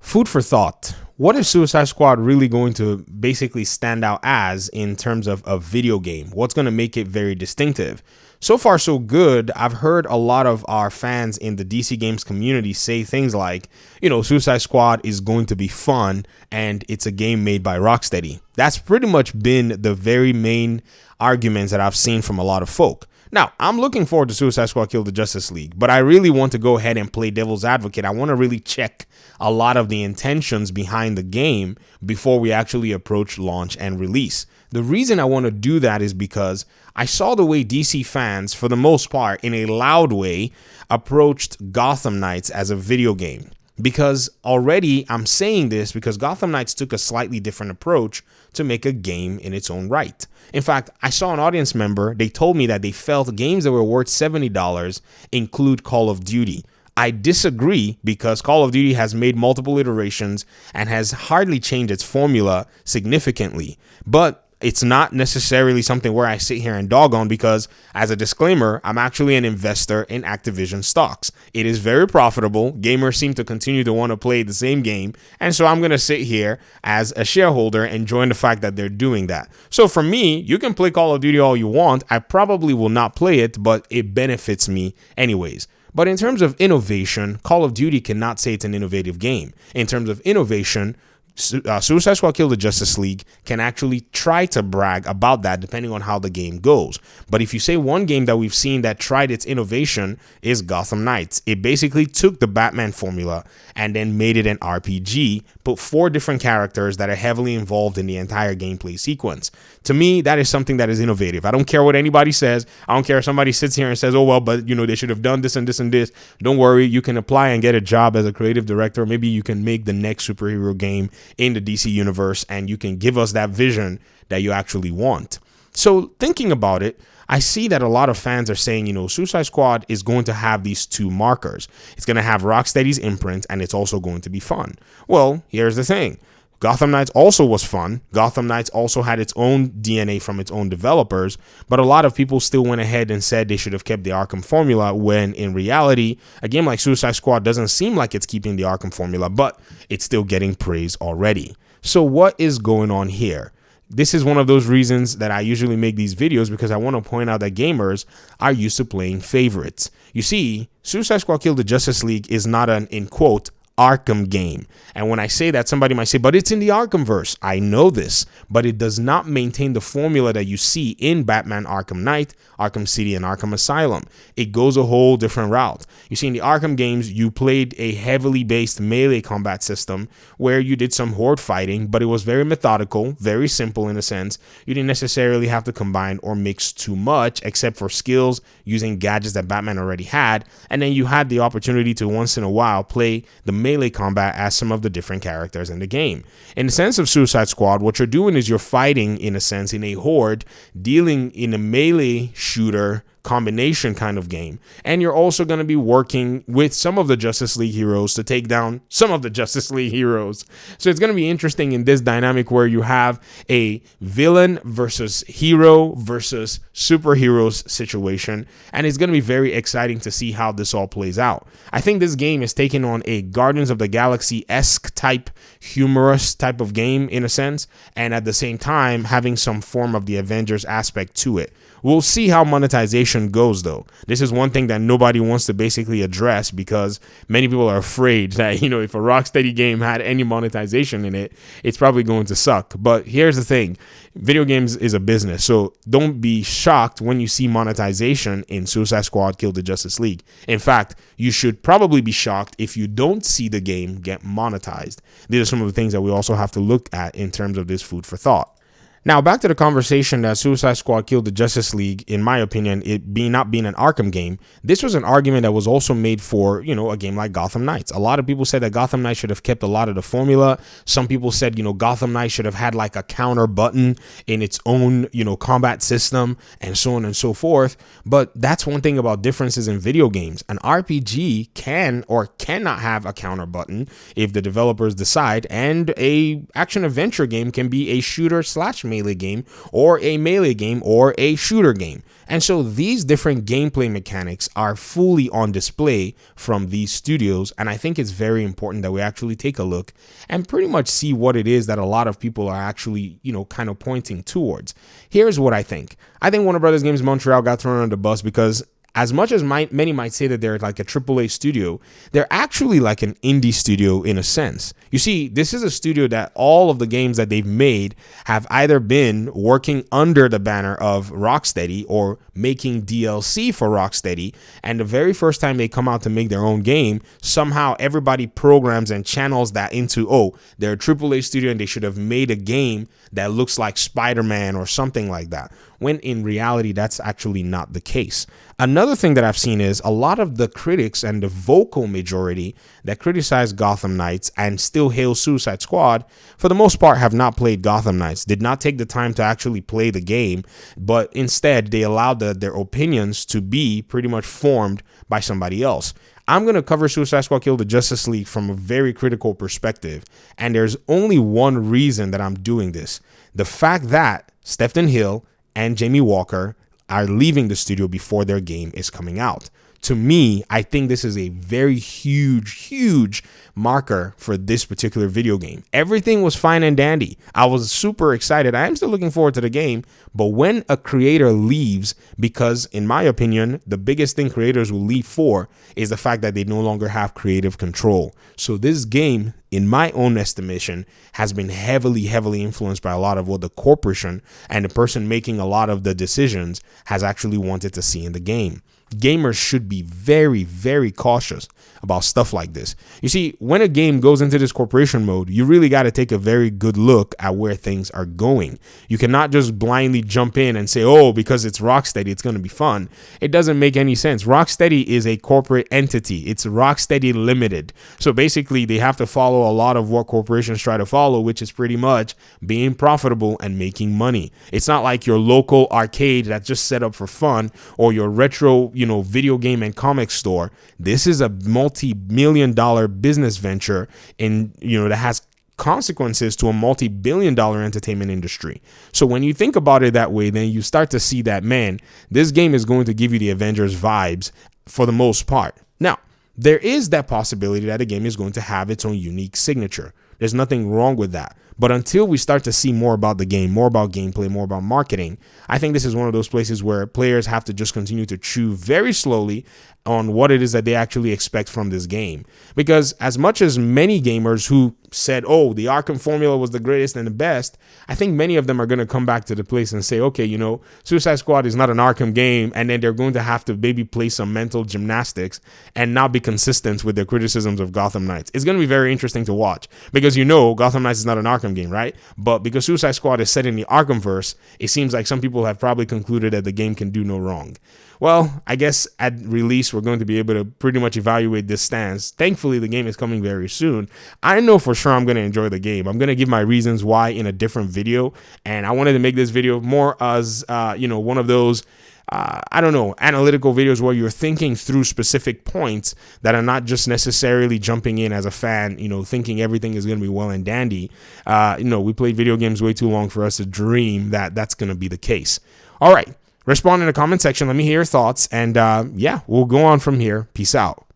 Food for thought. What is Suicide Squad really going to basically stand out as in terms of a video game? What's going to make it very distinctive? So far, so good. I've heard a lot of our fans in the DC Games community say things like, Suicide Squad is going to be fun and it's a game made by Rocksteady. That's pretty much been the very main arguments that I've seen from a lot of folk. Now, I'm looking forward to Suicide Squad Kill the Justice League, but I really want to go ahead and play devil's advocate. I want to really check a lot of the intentions behind the game before we actually approach launch and release. The reason I want to do that is because I saw the way DC fans, for the most part, in a loud way, approached Gotham Knights as a video game. Because already I'm saying this because Gotham Knights took a slightly different approach to make a game in its own right. In fact, I saw an audience member, they told me that they felt games that were worth $70 include Call of Duty. I disagree because Call of Duty has made multiple iterations and has hardly changed its formula significantly. But it's not necessarily something where I sit here and dog on because, as a disclaimer, I'm actually an investor in Activision stocks. It is very profitable. Gamers seem to continue to want to play the same game. And so I'm going to sit here as a shareholder enjoying the fact that they're doing that. So for me, you can play Call of Duty all you want. I probably will not play it, but it benefits me anyways. But in terms of innovation, Call of Duty cannot say it's an innovative game. In terms of innovation, Suicide Squad Kill the Justice League can actually try to brag about that depending on how the game goes. But if you say one game that we've seen that tried its innovation is Gotham Knights. It basically took the Batman formula and then made it an RPG, put 4 different characters that are heavily involved in the entire gameplay sequence. To me, that is something that is innovative. I don't care what anybody says. I don't care if somebody sits here and says, oh, well, but they should have done this and this and this. Don't worry. You can apply and get a job as a creative director. Maybe you can make the next superhero game in the DC universe and you can give us that vision that you actually want. So thinking about it, I see that a lot of fans are saying, Suicide Squad is going to have these 2 markers. It's going to have Rocksteady's imprint and it's also going to be fun. Well, here's the thing. Gotham Knights also was fun. Gotham Knights also had its own DNA from its own developers, but a lot of people still went ahead and said they should have kept the Arkham formula when in reality, a game like Suicide Squad doesn't seem like it's keeping the Arkham formula, but it's still getting praise already. So what is going on here? This is one of those reasons that I usually make these videos because I want to point out that gamers are used to playing favorites. You see, Suicide Squad Kill the Justice League is not an, in quote, Arkham game. And when I say that, somebody might say, but it's in the Arkhamverse. I know this, but it does not maintain the formula that you see in Batman Arkham Knight, Arkham City, and Arkham Asylum. It goes a whole different route. You see, in the Arkham games, you played a heavily based melee combat system where you did some horde fighting, but it was very methodical, very simple in a sense. You didn't necessarily have to combine or mix too much, except for skills using gadgets that Batman already had. And then you had the opportunity to once in a while play the melee combat as some of the different characters in the game. In the sense of Suicide Squad, what you're doing is you're fighting, in a sense, in a horde, dealing in a melee shooter combination kind of game. And you're also going to be working with some of the Justice League heroes to take down some of the Justice League heroes. So it's going to be interesting in this dynamic where you have a villain versus hero versus superheroes situation. And it's going to be very exciting to see how this all plays out. I think this game is taking on a Guardians of the Galaxy-esque type, humorous type of game in a sense, and at the same time having some form of the Avengers aspect to it. We'll see how monetization goes, though. This is one thing that nobody wants to basically address because many people are afraid that, if a Rocksteady game had any monetization in it, it's probably going to suck. But here's the thing. Video games is a business, so don't be shocked when you see monetization in Suicide Squad Kill the Justice League. In fact, you should probably be shocked if you don't see the game get monetized. These are some of the things that we also have to look at in terms of this food for thought. Now, back to the conversation that Suicide Squad Killed the Justice League, in my opinion, it not being an Arkham game, this was an argument that was also made for, a game like Gotham Knights. A lot of people said that Gotham Knights should have kept a lot of the formula. Some people said, Gotham Knights should have had like a counter button in its own, combat system and so on and so forth. But that's one thing about differences in video games. An RPG can or cannot have a counter button if the developers decide, and a action adventure game can be a shooter/melee melee game or a melee game or a shooter game. And so these different gameplay mechanics are fully on display from these studios. And I think it's very important that we actually take a look and pretty much see what it is that a lot of people are actually, kind of pointing towards. Here's what I think. I think Warner Brothers Games Montreal got thrown under the bus because as much as many might say that they're like a AAA studio, they're actually like an indie studio in a sense. You see, this is a studio that all of the games that they've made have either been working under the banner of Rocksteady or making DLC for Rocksteady. And the very first time they come out to make their own game, somehow everybody programs and channels that into, oh, they're a AAA studio and they should have made a game that looks like Spider-Man or something like that, when in reality, that's actually not the case. Another thing that I've seen is a lot of the critics and the vocal majority that criticize Gotham Knights and still hail Suicide Squad, for the most part, have not played Gotham Knights, did not take the time to actually play the game, but instead they allowed their opinions to be pretty much formed by somebody else. I'm going to cover Suicide Squad Kill the Justice League from a very critical perspective, and there's only one reason that I'm doing this. The fact that Stephen Hill and Jamie Walker are leaving the studio before their game is coming out. To me, I think this is a very huge marker for this particular video game. Everything was fine and dandy. I was super excited. I am still looking forward to the game. But when a creator leaves, because in my opinion, the biggest thing creators will leave for is the fact that they no longer have creative control. So this game, in my own estimation, has been heavily influenced by a lot of what the corporation and the person making a lot of the decisions has actually wanted to see in the game. Gamers should be very cautious about stuff like this. You see, when a game goes into this corporation mode, you really got to take a very good look at where things are going. You cannot just blindly jump in and say, oh, because it's Rocksteady, it's going to be fun. It doesn't make any sense. Rocksteady is a corporate entity. It's Rocksteady Limited. So basically, they have to follow a lot of what corporations try to follow, which is pretty much being profitable and making money. It's not like your local arcade that's just set up for fun or your retro video game and comic store. This is a multi-million-dollar business venture that has consequences to a multi-billion-dollar entertainment industry. So when you think about it that way, then you start to see that, man, this game is going to give you the Avengers vibes for the most part. Now, there is that possibility that a game is going to have its own unique signature. There's nothing wrong with that. But until we start to see more about the game, more about gameplay, more about marketing, I think this is one of those places where players have to just continue to chew very slowly on what it is that they actually expect from this game. Because as much as many gamers who said, oh, the Arkham formula was the greatest and the best, I think many of them are going to come back to the place and say, okay, Suicide Squad is not an Arkham game, and then they're going to have to maybe play some mental gymnastics and not be consistent with their criticisms of Gotham Knights. It's going to be very interesting to watch because Gotham Knights is not an Arkham game, right? But because Suicide Squad is set in the Arkhamverse, it seems like some people have probably concluded that the game can do no wrong. Well, I guess at release, we're going to be able to pretty much evaluate this stance. Thankfully, the game is coming very soon. I know for sure I'm going to enjoy the game. I'm going to give my reasons why in a different video. And I wanted to make this video more as, one of those, analytical videos where you're thinking through specific points that are not just necessarily jumping in as a fan, thinking everything is going to be well and dandy. We played video games way too long for us to dream that that's going to be the case. All right. Respond in the comment section. Let me hear your thoughts. And we'll go on from here. Peace out.